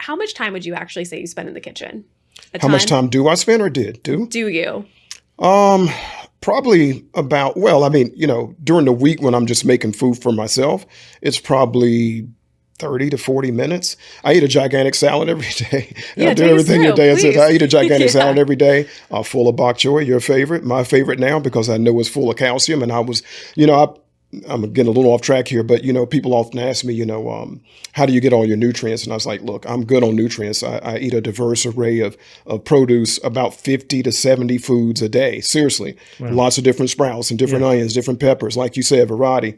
how much time would you actually say you spend in the kitchen? How much time do I spend or did? Do you? Probably about, well, I mean, during the week when I'm just making food for myself, it's probably 30 to 40 minutes. I eat a gigantic salad every day. Yeah, I do everything through, a day. please. I eat a gigantic Yeah. salad every day, full of bok choy, your favorite, my favorite now, because I know it's full of calcium. And I was, I'm getting a little off track here, but people often ask me, how do you get all your nutrients? And I was like, look, I'm good on nutrients. I eat a diverse array of produce, about 50 to 70 foods a day. Seriously, lots of different sprouts and different onions, different peppers, like you said, variety.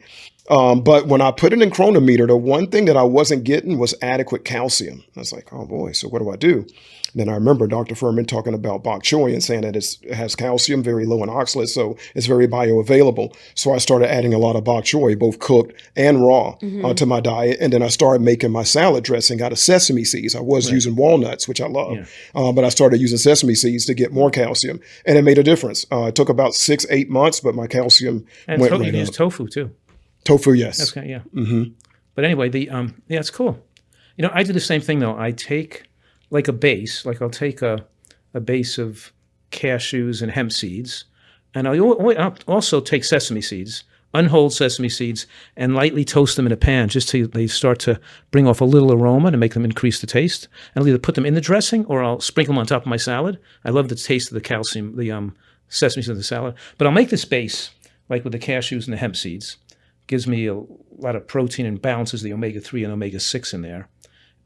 But when I put it in Chronometer, the one thing that I wasn't getting was adequate calcium. I was like, oh boy, so what do I do? And then I remember Dr. Fuhrman talking about bok choy and saying that it has calcium, very low in oxalates, so it's very bioavailable. So I started adding a lot of bok choy, both cooked and raw, to my diet. And then I started making my salad dressing out of sesame seeds. I was using walnuts, which I love, but I started using sesame seeds to get more calcium, and it made a difference. It took about 6-8 months, but my calcium went right up. You use tofu too. Tofu, yes. That's kind of, But anyway, it's cool. I do the same thing though. I take like a base, I'll take a base of cashews and hemp seeds, and I'll also take sesame seeds, unhulled sesame seeds, and lightly toast them in a pan just till they start to bring off a little aroma to make them increase the taste. And I'll either put them in the dressing or I'll sprinkle them on top of my salad. I love the taste of the calcium, the sesame seeds in the salad. But I'll make this base like with the cashews and the hemp seeds. Gives me a lot of protein and balances the omega-3 and omega-6 in there.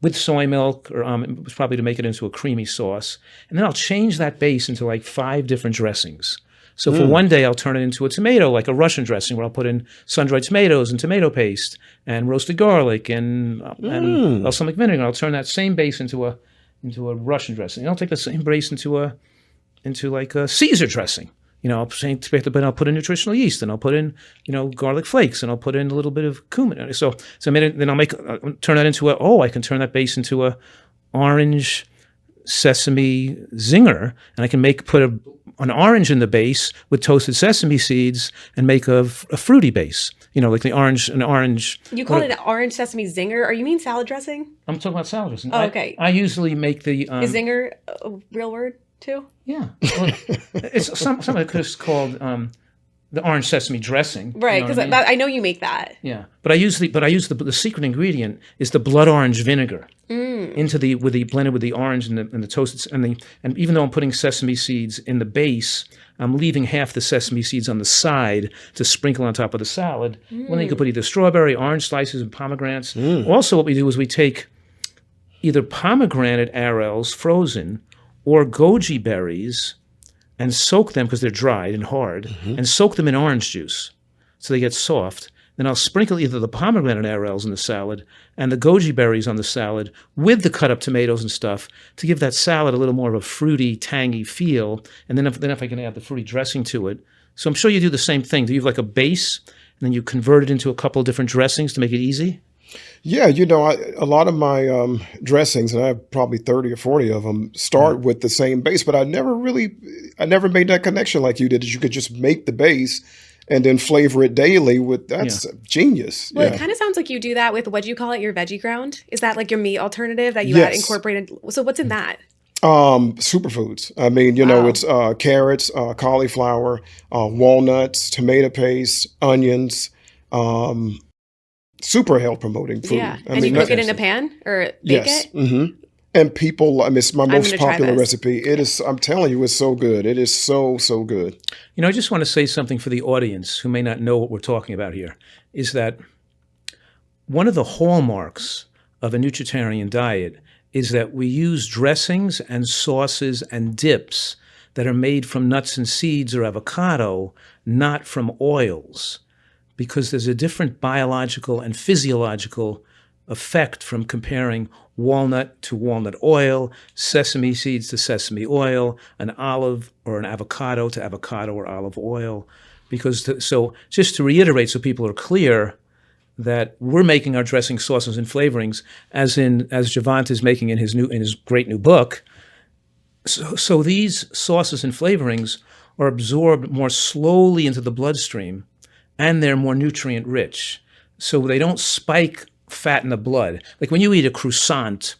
With soy milk, or probably to make it into a creamy sauce. And then I'll change that base into like 5 different dressings. So for one day, I'll turn it into a tomato, like a Russian dressing, where I'll put in sun-dried tomatoes and tomato paste and roasted garlic and balsamic vinegar. I'll turn that same base into a Russian dressing. And I'll take the same base into like a Caesar dressing. I'll put in nutritional yeast, and I'll put in, garlic flakes, and I'll put in a little bit of cumin. So then I'll turn that into I can turn that base into a orange sesame zinger, and I can put an orange in the base with toasted sesame seeds and make a fruity base. Like an orange. You call it an orange sesame zinger? Or you mean salad dressing? I'm talking about salad dressing. Oh, okay. I usually make the Is zinger a real word too? Yeah, well, it's something that's called the orange sesame dressing, right? Because I know you make that. Yeah, but I use the secret ingredient is the blood orange vinegar blended with the orange and the toasted and even though I'm putting sesame seeds in the base, I'm leaving half the sesame seeds on the side to sprinkle on top of the salad. Well, then you can put either strawberry, orange slices, and pomegranates. Also, what we do is we take either pomegranate arils frozen or goji berries and soak them because they're dried and hard, and soak them in orange juice so they get soft. Then I'll sprinkle either the pomegranate arils in the salad and the goji berries on the salad with the cut up tomatoes and stuff to give that salad a little more of a fruity, tangy feel. And then if I can add the fruity dressing to it. So I'm sure you do the same thing. Do you have like a base and then you convert it into a couple of different dressings to make it easy? Yeah, a lot of my dressings, and I have probably 30 or 40 of them, start with the same base, but I never made that connection like you did, that you could just make the base and then flavor it daily that's genius. Well, it kind of sounds like you do that with, what do you call it, your veggie ground? Is that like your meat alternative that you add incorporated? So what's in that? Superfoods. I mean, it's carrots, cauliflower, walnuts, tomato paste, onions, super health promoting food. Yeah. And you cook it in a pan or bake it? Mm-hmm. And people, it's my most popular recipe. It is, I'm telling you, it's so good. It is so, so good. I just want to say something for the audience who may not know what we're talking about here, is that one of the hallmarks of a nutritarian diet is that we use dressings and sauces and dips that are made from nuts and seeds or avocado, not from oils, because there's a different biological and physiological effect from comparing walnut to walnut oil, sesame seeds to sesame oil, an olive or an avocado to avocado or olive oil. So just to reiterate so people are clear, that we're making our dressing, sauces, and flavorings as Javant is making in his great new book. So these sauces and flavorings are absorbed more slowly into the bloodstream, and they're more nutrient rich. So they don't spike fat in the blood. Like when you eat a croissant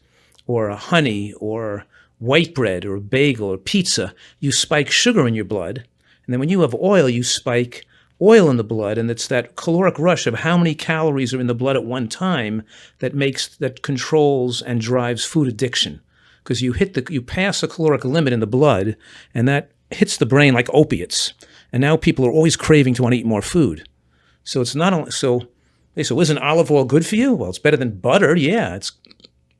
or a honey or white bread or a bagel or pizza, you spike sugar in your blood. And then when you have oil, you spike oil in the blood, and it's that caloric rush of how many calories are in the blood at one time that controls and drives food addiction. Because you pass a caloric limit in the blood, and that hits the brain like opiates. And now people are always craving to want to eat more food. So it's not only so. Isn't olive oil good for you? Well, it's better than butter, yeah.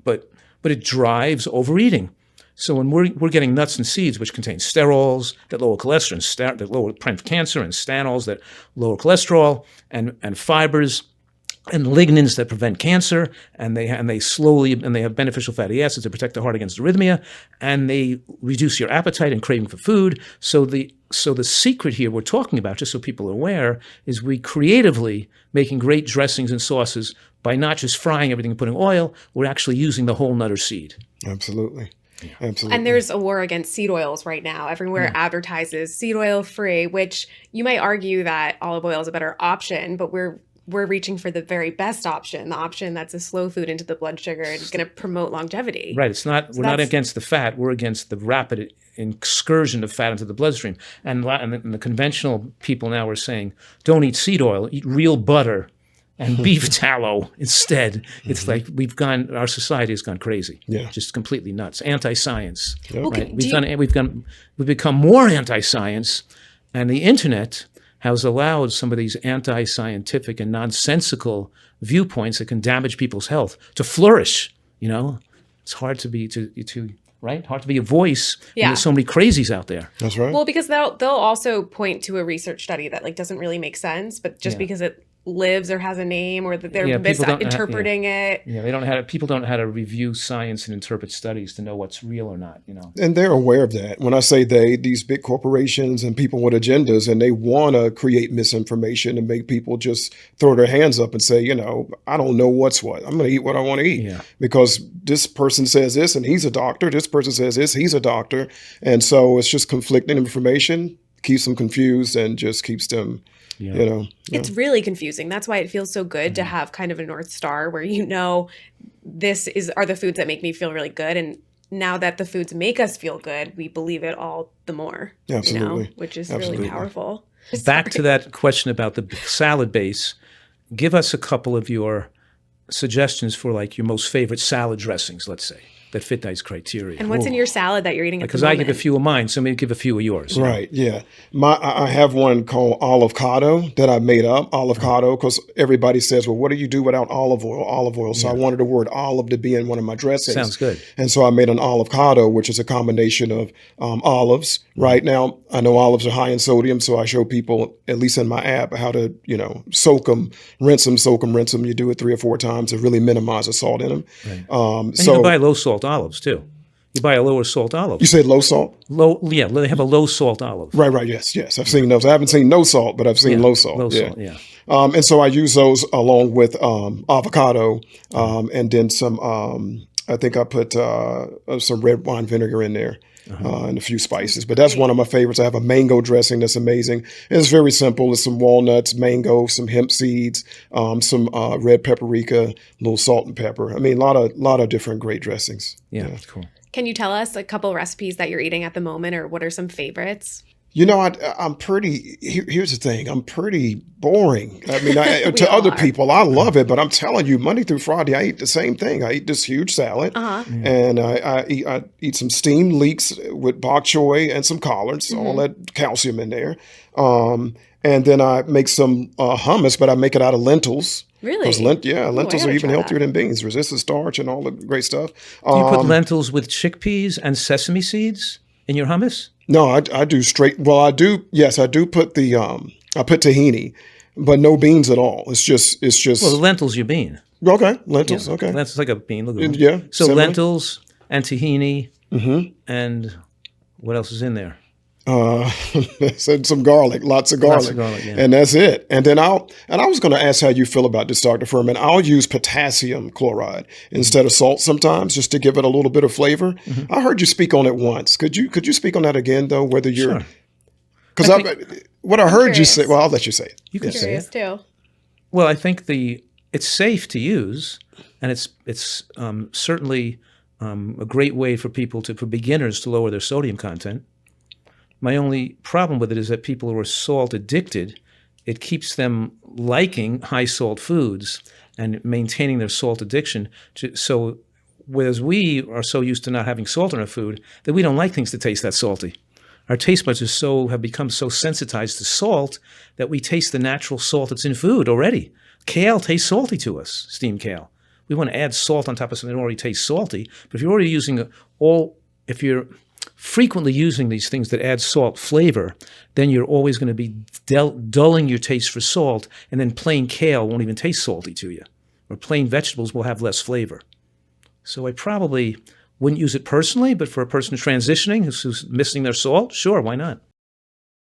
But it drives overeating. So when we're getting nuts and seeds, which contain sterols that lower cholesterol, that lower prevent cancer, and stanols that lower cholesterol, and fibers and lignans that prevent cancer, and they have beneficial fatty acids to protect the heart against arrhythmia, and they reduce your appetite and craving for food. So the secret here we're talking about, just so people are aware, is we creatively making great dressings and sauces by not just frying everything and putting oil. We're actually using the whole nut or seed. Absolutely. Absolutely. And there's a war against seed oils right now. Everywhere advertises seed oil free, which you might argue that olive oil is a better option, but we're reaching for the very best option, the option that's a slow food into the blood sugar and is going to promote longevity. Right. We're not against the fat. We're against the rapid excursion of fat into the bloodstream. And the conventional people now are saying, don't eat seed oil, eat real butter and beef tallow instead. It's like our society has gone crazy. Yeah. Just completely nuts. Anti-science. Yep. Right? We've become more anti-science, and the internet has allowed some of these anti-scientific and nonsensical viewpoints that can damage people's health to flourish. It's hard to be right? Hard to be a voice when there's so many crazies out there. That's right. Well, because they'll also point to a research study that doesn't really make sense, but just because it lives or has a name, or that they're misinterpreting it. Yeah, people don't know how to review science and interpret studies to know what's real or not, And they're aware of that. When I say these big corporations and people with agendas, and they want to create misinformation and make people just throw their hands up and say, I don't know what's what. I'm going to eat what I want to eat because this person says this and he's a doctor. This person says this, he's a doctor. And so it's just conflicting information, keeps them confused and just keeps them It's really confusing. That's why it feels so good to have kind of a North Star where this are the foods that make me feel really good. And now that the foods make us feel good, we believe it all the more. Absolutely. Which is really powerful. Back to that question about the salad base, give us a couple of your suggestions for like your most favorite salad dressings, let's say, that fit those criteria. And what's in your salad that you're eating at the moment? Because I give a few of mine, so maybe give a few of yours. Right, yeah. I have one called avocado that I made up, avocado, because everybody says, well, what do you do without olive oil? So I wanted the word olive to be in one of my dressings. Sounds good. And so I made an avocado, which is a combination of olives. Right now, I know olives are high in sodium, so I show people, at least in my app, how to, soak them, rinse them. You do it 3 or 4 times to really minimize the salt in them. Right. And you can buy low salt olives too. You buy a lower salt olive. You said low salt? They have a low salt olive. Right, yes. I've seen those. I haven't seen no salt, but I've seen low salt. Low salt, yeah. And so I use those along with avocado and then some, I think I put some red wine vinegar in there. And a few spices, but that's one of my favorites. I have a mango dressing that's amazing. It's very simple. It's some walnuts, mango, some hemp seeds, some red paprika, a little salt and pepper. I mean, a lot of different great dressings. Yeah, cool. Can you tell us a couple recipes that you're eating at the moment, or what are some favorites? I'm pretty, here's the thing, I'm pretty boring. I mean, to other people, I love it, but I'm telling you, Monday through Friday, I eat the same thing. I eat this huge salad, and I eat some steamed leeks with bok choy and some collards, all that calcium in there. And then I make some hummus, but I make it out of lentils. Really? Because lentils are even healthier than beans, resistant starch and all the great stuff. Do you put lentils with chickpeas and sesame seeds in your hummus? No, I do straight. Well, I do. Yes, I do put the. I put tahini, but no beans at all. It's just. Well, the lentils your bean. Okay, lentils. Yeah. Okay, that's like a bean. Look at yeah. So similar. Lentils and tahini, and what else is in there? Some garlic, lots of garlic, and that's it. And then I was going to ask how you feel about this, Dr. Fuhrman. I'll use potassium chloride instead of salt sometimes, just to give it a little bit of flavor. I heard you speak on it once. Could you speak on that again, though? Whether you're, because what I heard you say. Well, I'll let you say it. You can say it too. Well, I think it's safe to use, and it's certainly a great way for beginners to lower their sodium content. My only problem with it is that people who are salt addicted, it keeps them liking high salt foods and maintaining their salt addiction. So whereas we are so used to not having salt in our food that we don't like things that taste that salty. Our taste buds have become so sensitized to salt that we taste the natural salt that's in food already. Kale tastes salty to us, steamed kale. We want to add salt on top of something that already tastes salty. But if you're already if you're frequently using these things that add salt flavor, then you're always going to be dulling your taste for salt, and then plain kale won't even taste salty to you, or plain vegetables will have less flavor. So I probably wouldn't use it personally, but for a person transitioning who's missing their salt, sure, why not?